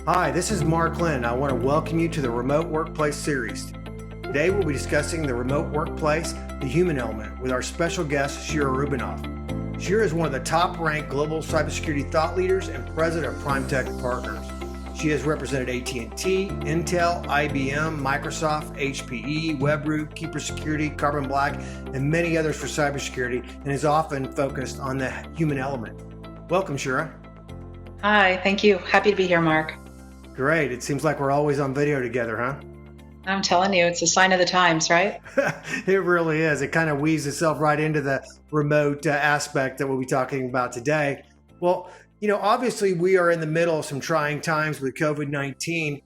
Hi, this is Mark Lynd. I want to welcome you to the Remote Workplace series. Today we'll be discussing the remote workplace, the human element, with our special guest, Shira Rubinoff. Shira is one of the top-ranked global cybersecurity thought leaders and president of PrimeTech Partners. She has represented AT&T, Intel, IBM, Microsoft, HPE, Webroot, Keeper Security, Carbon Black, and many others for cybersecurity, and is often focused on the human element. Welcome, Shira. Hi, thank you. Happy to be here, Mark. Great. It seems like we're always on video together, huh? I'm telling you, it's a sign of the times, right? It really is. It kind of weaves itself right into the remote aspect that we'll be talking about today. Well, obviously we are in the middle of some trying times with COVID-19.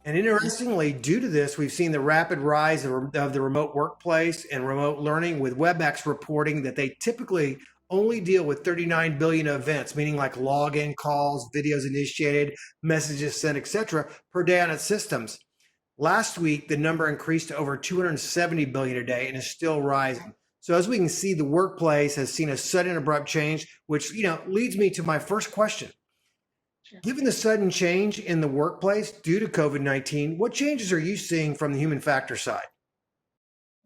And interestingly, due to this, we've seen the rapid rise of the remote workplace and remote learning, with WebEx reporting that they typically only deal with 39 billion events, meaning like login calls, videos initiated, messages sent, etc., per day on its systems. Last week, the number increased to over 270 billion a day and is still rising. So as we can see, the workplace has seen a sudden abrupt change, which leads me to my first question. Sure. Given the sudden change in the workplace due to COVID-19, what changes are you seeing from the human factor side?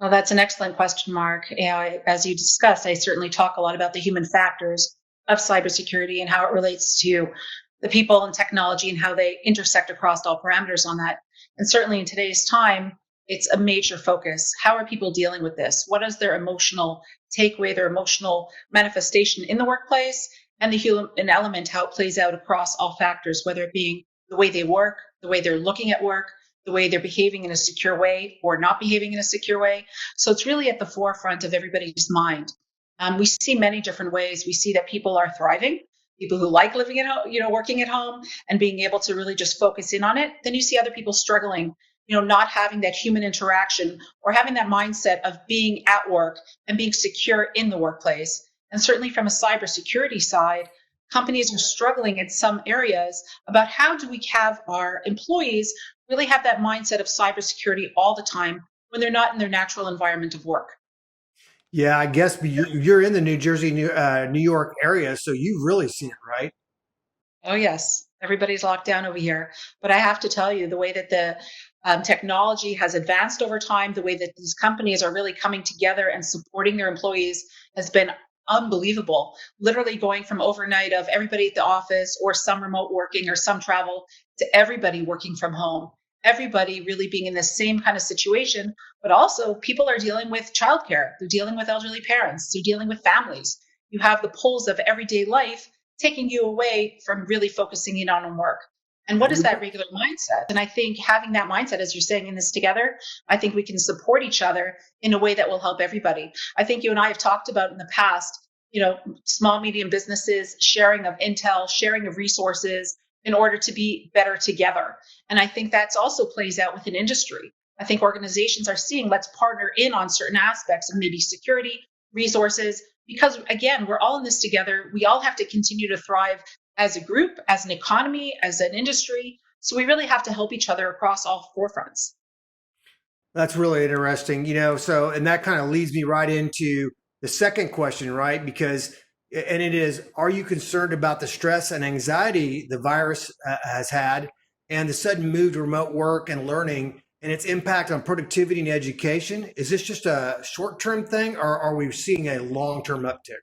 Well, that's an excellent question, Mark. As you discussed, I certainly talk a lot about the human factors of cybersecurity and how it relates to the people and technology and how they intersect across all parameters on that. And certainly in today's time, it's a major focus. How are people dealing with this? What is their emotional takeaway, their emotional manifestation in the workplace, and the human element, how it plays out across all factors, whether it being the way they work, the way they're looking at work, the way they're behaving in a secure way or not behaving in a secure way. So it's really at the forefront of everybody's mind. We see many different ways. We see that people are thriving, people who like living at home, working at home and being able to really just focus in on it. Then you see other people struggling, not having that human interaction or having that mindset of being at work and being secure in the workplace. And certainly from a cybersecurity side, companies are struggling in some areas about how do we have our employees really have that mindset of cybersecurity all the time when they're not in their natural environment of work. Yeah, I guess you're in the New Jersey, New York area, so you've really seen it, right? Oh, yes. Everybody's locked down over here. But I have to tell you, the way that the technology has advanced over time, the way that these companies are really coming together and supporting their employees has been unbelievable. Literally going from overnight of everybody at the office or some remote working or some travel to everybody working from home. Everybody really being in the same kind of situation, but also people are dealing with childcare. They're dealing with elderly parents. They're dealing with families. You have the pulls of everyday life taking you away from really focusing in on work. And what is that regular mindset? And I think having that mindset, as you're saying, in this together, I think we can support each other in a way that will help everybody. I think you and I have talked about in the past, small, medium businesses, sharing of intel, sharing of resources in order to be better together. And I think that's also plays out within industry. I think organizations are seeing, let's partner in on certain aspects of maybe security, resources, because again, we're all in this together. We all have to continue to thrive as a group, as an economy, as an industry. So we really have to help each other across all forefronts. That's really interesting, and that kind of leads me right into the second question, right? Because, and it is, are you concerned about the stress and anxiety the virus has had and the sudden move to remote work and learning and its impact on productivity and education? Is this just a short-term thing, or are we seeing a long-term uptick?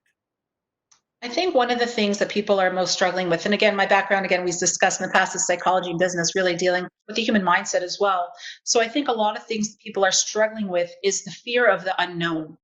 I think one of the things that people are most struggling with, and again, my background, we've discussed in the past, is psychology and business, really dealing with the human mindset as well. So I think a lot of things that people are struggling with is the fear of the unknown.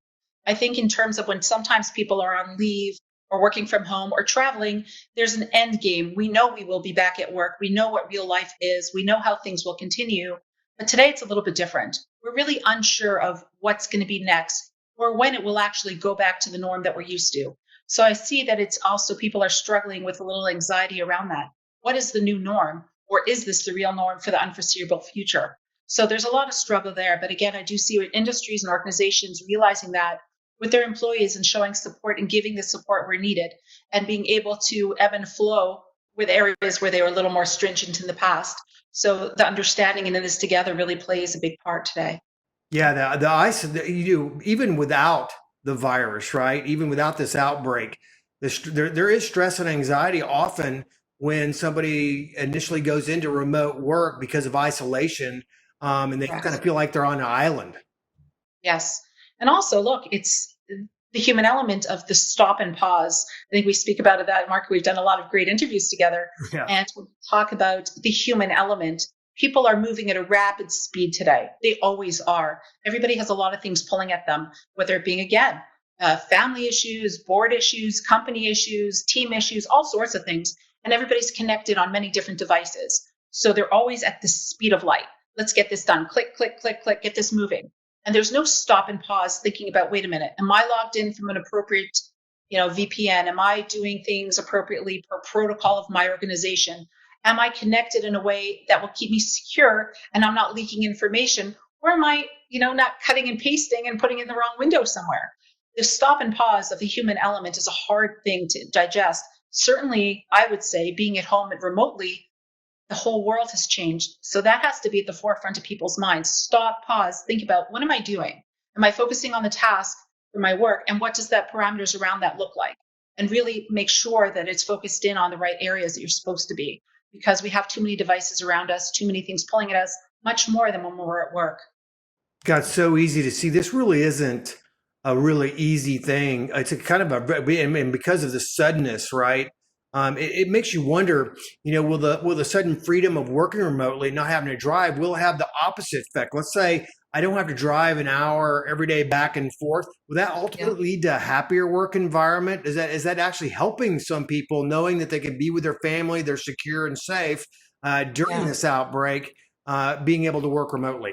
I think in terms of when sometimes people are on leave or working from home or traveling, there's an end game. We know we will be back at work. We know what real life is. We know how things will continue. But today it's a little bit different. We're really unsure of what's going to be next or when it will actually go back to the norm that we're used to. So I see that it's also people are struggling with a little anxiety around that. What is the new norm? Or is this the real norm for the unforeseeable future? So there's a lot of struggle there. But again, I do see industries and organizations realizing that with their employees and showing support and giving the support where needed and being able to ebb and flow with areas where they were a little more stringent in the past. So the understanding and this together really plays a big part today. Yeah, the ice, even without the virus, right? Even without this outbreak, there is stress and anxiety often when somebody initially goes into remote work because of isolation, and they kind Correct. of feel like they're on an island. Yes. And also, look, it's the human element of the stop and pause. I think we speak about it that, Mark. We've done a lot of great interviews together. Yeah. And we talk about the human element. People are moving at a rapid speed today. They always are. Everybody has a lot of things pulling at them, whether it being, again, family issues, board issues, company issues, team issues, all sorts of things. And everybody's connected on many different devices. So they're always at the speed of light. Let's get this done. Click, click, click, click, get this moving. And there's no stop and pause thinking about, wait a minute, am I logged in from an appropriate, VPN? Am I doing things appropriately per protocol of my organization? Am I connected in a way that will keep me secure and I'm not leaking information? Or am I, not cutting and pasting and putting it in the wrong window somewhere? The stop and pause of the human element is a hard thing to digest. Certainly, I would say being at home and remotely, the whole world has changed. So that has to be at the forefront of people's minds. Stop, pause, think about, what am I doing? Am I focusing on the task for my work? And what does that parameters around that look like? And really make sure that it's focused in on the right areas that you're supposed to be, because we have too many devices around us, too many things pulling at us, much more than when we're at work. God, so easy to see. This really isn't a really easy thing. It's a kind of and because of the suddenness, right? It makes you wonder, will the sudden freedom of working remotely, not having to drive, will have the opposite effect. Let's say I don't have to drive an hour every day back and forth. Will that ultimately lead to a happier work environment? Is that actually helping some people, knowing that they can be with their family, they're secure and safe during this outbreak, being able to work remotely?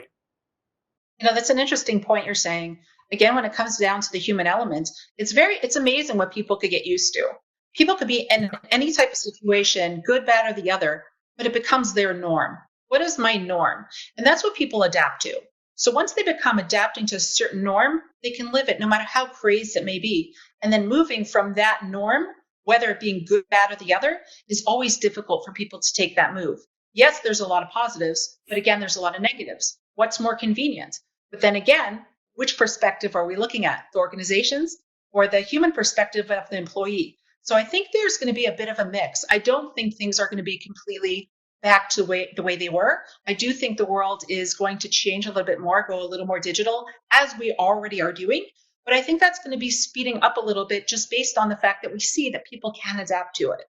That's an interesting point you're saying. Again, when it comes down to the human element, it's amazing what people could get used to. People could be in any type of situation, good, bad, or the other, but it becomes their norm. What is my norm? And that's what people adapt to. So once they become adapting to a certain norm, they can live it no matter how crazy it may be. And then moving from that norm, whether it being good, bad, or the other, is always difficult for people to take that move. Yes, there's a lot of positives, but again, there's a lot of negatives. What's more convenient? But then again, which perspective are we looking at? The organizations or the human perspective of the employee? So I think there's going to be a bit of a mix. I don't think things are going to be completely back to the way they were. I do think the world is going to change a little bit more, go a little more digital, as we already are doing. But I think that's going to be speeding up a little bit just based on the fact that we see that people can adapt to it.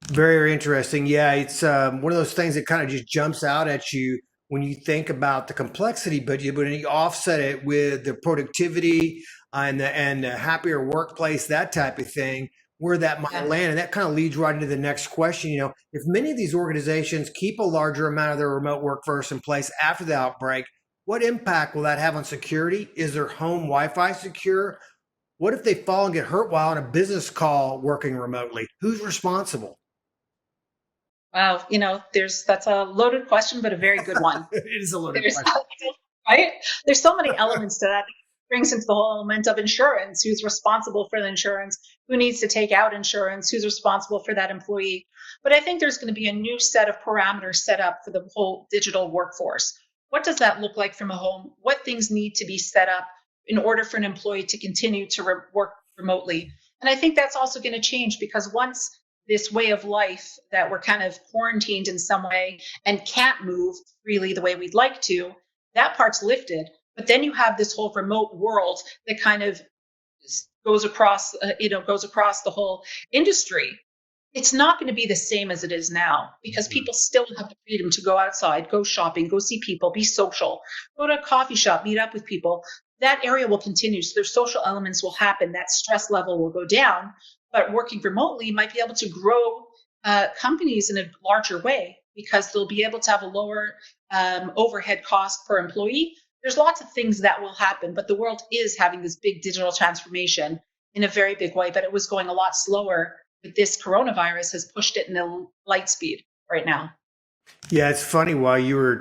Very, very interesting. Yeah, it's one of those things that kind of just jumps out at you when you think about the complexity, but when you offset it with the productivity and the happier workplace, that type of thing, where that might land. And that kind of leads right into the next question. If many of these organizations keep a larger amount of their remote workforce in place after the outbreak, what impact will that have on security? Is their home Wi-Fi secure? What if they fall and get hurt while on a business call working remotely? Who's responsible? Wow, that's a loaded question, but a very good one. It is a loaded question. Right? There's so many elements to that. It brings into the whole element of insurance. Who's responsible for the insurance? Who needs to take out insurance? Who's responsible for that employee? But I think there's going to be a new set of parameters set up for the whole digital workforce. What does that look like from a home? What things need to be set up in order for an employee to continue to work remotely? And I think that's also going to change, because once this way of life that we're kind of quarantined in some way and can't move freely the way we'd like to, that part's lifted. But then you have this whole remote world that kind of goes across, goes across the whole industry. It's not going to be the same as it is now, because people still have the freedom to go outside, go shopping, go see people, be social, go to a coffee shop, meet up with people. That area will continue. So their social elements will happen. That stress level will go down. But working remotely might be able to grow companies in a larger way, because they'll be able to have a lower overhead cost per employee. There's lots of things that will happen, but the world is having this big digital transformation in a very big way, but it was going a lot slower. But this coronavirus has pushed it in a light speed right now. Yeah, it's funny. While you were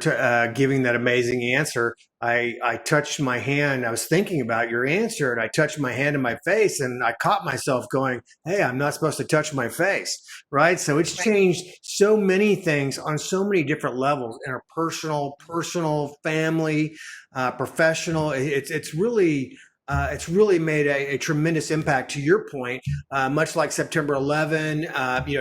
giving that amazing answer, I touched my hand. I was thinking about your answer, and I touched my hand to my face, and I caught myself going, "Hey, I'm not supposed to touch my face." Right. So it's changed so many things on so many different levels, in our personal, family, professional. It's really it's really made a tremendous impact. To your point, much like September 11,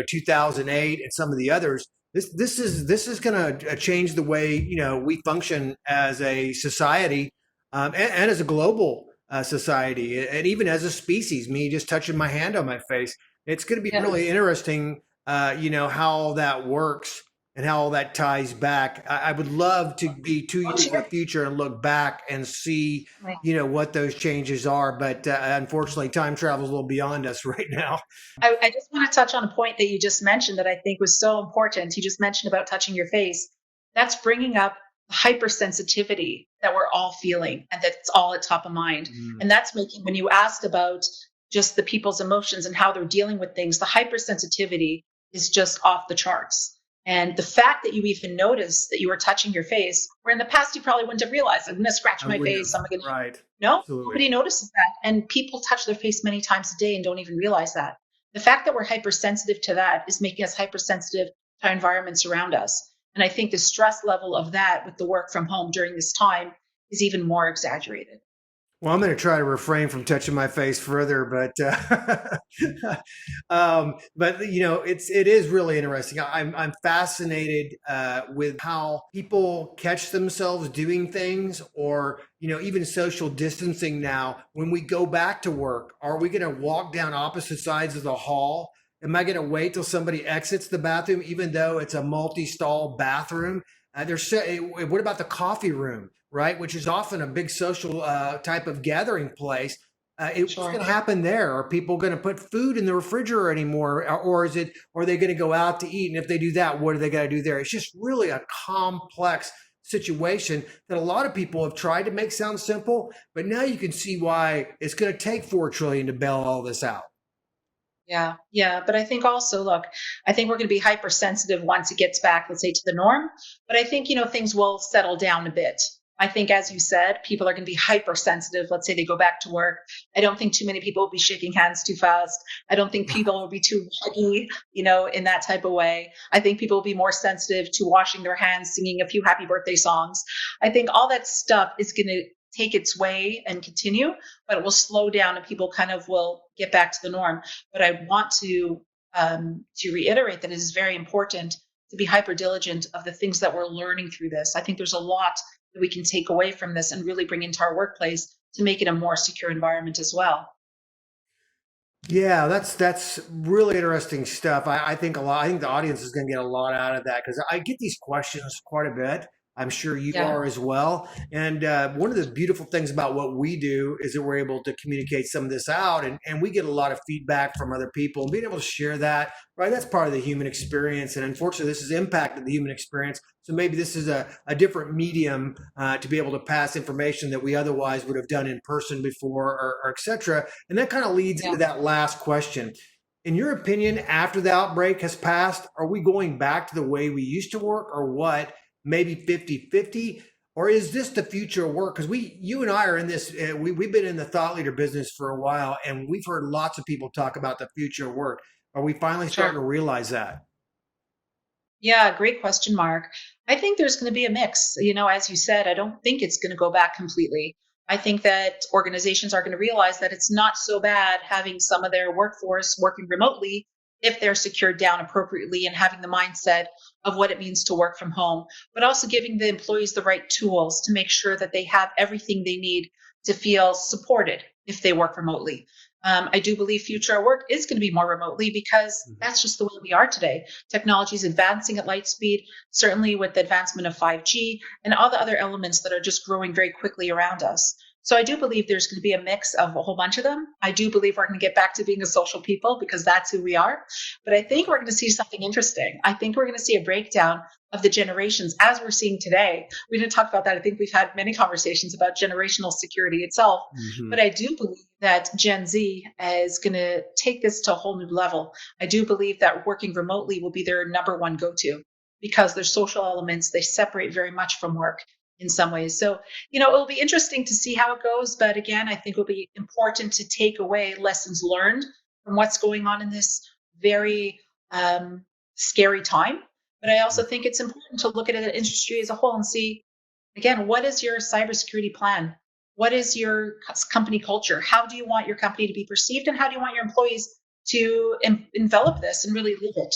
2008, and some of the others. This is going to change the way we function as a society, and as a global society, and even as a species. Me just touching my hand on my face, it's going to be really Yes. interesting. How that works and how all that ties back. I would love to be 2 years in the future and look back and see, what those changes are. But unfortunately, time travel is a little beyond us right now. I just want to touch on a point that you just mentioned that I think was so important. You just mentioned about touching your face. That's bringing up hypersensitivity that we're all feeling and that's all at top of mind. Mm. And that's making, when you asked about just the people's emotions and how they're dealing with things, the hypersensitivity is just off the charts. And the fact that you even noticed that you were touching your face, where in the past you probably wouldn't have realized, I'm going to scratch I my wouldn't face. I'm going to, Right. no, Absolutely. nobody notices that. And people touch their face many times a day and don't even realize that. The fact that we're hypersensitive to that is making us hypersensitive to our environments around us. And I think the stress level of that with the work from home during this time is even more exaggerated. Well, I'm going to try to refrain from touching my face further, but it is really interesting. I'm fascinated with how people catch themselves doing things, or even social distancing now. When we go back to work, are we going to walk down opposite sides of the hall? Am I going to wait till somebody exits the bathroom, even though it's a multi-stall bathroom? What about the coffee room, right? Which is often a big social type of gathering place. What's Sure. going to happen there? Are people going to put food in the refrigerator anymore, or are they going to go out to eat? And if they do that, what are they going to do there? It's just really a complex situation that a lot of people have tried to make sound simple, but now you can see why it's going to take 4 trillion to bail all this out. Yeah, yeah. But I think also, look, I think we're going to be hypersensitive once it gets back, let's say, to the norm. But I think, things will settle down a bit. I think, as you said, people are going to be hypersensitive. Let's say they go back to work. I don't think too many people will be shaking hands too fast. I don't think people will be too huggy, in that type of way. I think people will be more sensitive to washing their hands, singing a few happy birthday songs. I think all that stuff is going to take its way and continue, but it will slow down and people kind of will get back to the norm. But I want to reiterate that it is very important to be hyper diligent of the things that we're learning through this. I think there's a lot that we can take away from this and really bring into our workplace to make it a more secure environment as well. Yeah, that's really interesting stuff. I think a lot. I think the audience is going to get a lot out of that, because I get these questions quite a bit. I'm sure you Yeah. are as well. And one of the beautiful things about what we do is that we're able to communicate some of this out, and we get a lot of feedback from other people, and being able to share that, right? That's part of the human experience. And unfortunately, this has impacted the human experience. So maybe this is a different medium to be able to pass information that we otherwise would have done in person before, or et cetera. And that kind of leads Yeah. into that last question. In your opinion, after the outbreak has passed, are we going back to the way we used to work, or what? Maybe 50-50? Or is this the future of work? Because you and I are in this, we've been in the thought leader business for a while, and we've heard lots of people talk about the future of work. Are we finally Sure. starting to realize that? Yeah, great question, Mark. I think there's going to be a mix. As you said, I don't think it's going to go back completely. I think that organizations are going to realize that it's not so bad having some of their workforce working remotely if they're secured down appropriately and having the mindset of what it means to work from home, but also giving the employees the right tools to make sure that they have everything they need to feel supported if they work remotely. I do believe future work is going to be more remotely because that's just the way we are today. Technology is advancing at light speed, certainly with the advancement of 5G and all the other elements that are just growing very quickly around us. So I do believe there's going to be a mix of a whole bunch of them. I do believe we're going to get back to being a social people because that's who we are. But I think we're going to see something interesting. I think we're going to see a breakdown of the generations as we're seeing today. We didn't talk about that. I think we've had many conversations about generational security itself. Mm-hmm. But I do believe that Gen Z is going to take this to a whole new level. I do believe that working remotely will be their number one go-to because their social elements, they separate very much from work in some ways. So, it'll be interesting to see how it goes. But again, I think it'll be important to take away lessons learned from what's going on in this very scary time. But I also think it's important to look at the industry as a whole and see, again, what is your cybersecurity plan? what is your company culture? How do you want your company to be perceived, and how do you want your employees to envelop this and really live it?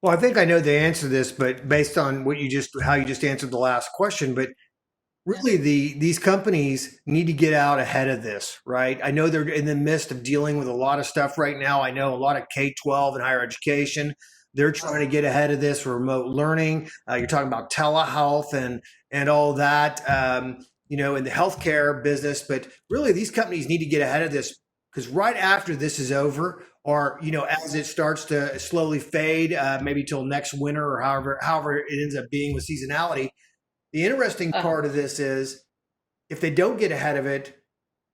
Well, I think I know the answer to this, but based on how you just answered the last question, but Yeah. really these companies need to get out ahead of this, right? I know they're in the midst of dealing with a lot of stuff right now. I know a lot of K-12 and higher education. They're trying to get ahead of this remote learning. You're talking about telehealth and all that, in the healthcare business. But really, these companies need to get ahead of this because right after this is over, or as it starts to slowly fade, maybe till next winter or however it ends up being with seasonality. The interesting part of this is if they don't get ahead of it,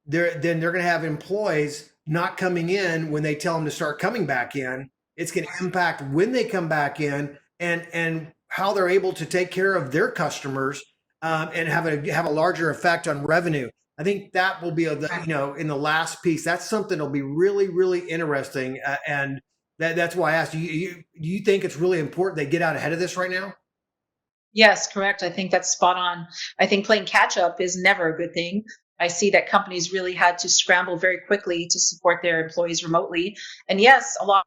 then they're going to have employees not coming in when they tell them to start coming back in. It's going to impact when they come back in and how they're able to take care of their customers and have a larger effect on revenue. I think that will be in the last piece. That's something that'll be really, really interesting. And that's why I asked you. Do you think it's really important they get out ahead of this right now? Yes, correct. I think that's spot on. I think playing catch up is never a good thing. I see that companies really had to scramble very quickly to support their employees remotely. And yes, a lot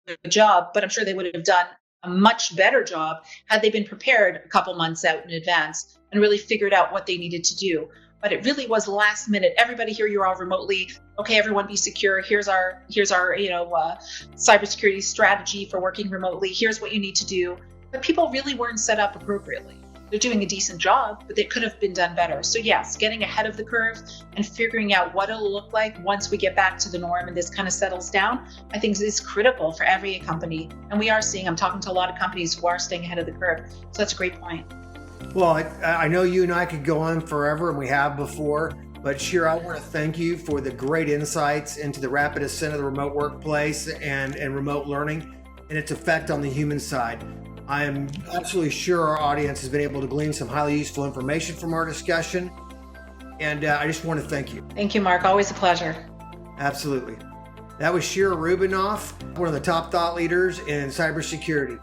of a job, but I'm sure they would have done a much better job had they been prepared a couple months out in advance and really figured out what they needed to do. But it really was last minute. Everybody here, you're all remotely. Okay, everyone be secure. Here's our cybersecurity strategy for working remotely. Here's what you need to do. But people really weren't set up appropriately. They're doing a decent job, but they could have been done better. So yes, getting ahead of the curve and figuring out what it'll look like once we get back to the norm and this kind of settles down, I think is critical for every company. And we are seeing, I'm talking to a lot of companies who are staying ahead of the curve. So that's a great point. Well, I know you and I could go on forever, and we have before, but Shira, I want to thank you for the great insights into the rapid ascent of the remote workplace and remote learning and its effect on the human side. I am absolutely sure our audience has been able to glean some highly useful information from our discussion, and I just want to thank you. Thank you, Mark. Always a pleasure. Absolutely. That was Shira Rubinoff, one of the top thought leaders in cybersecurity.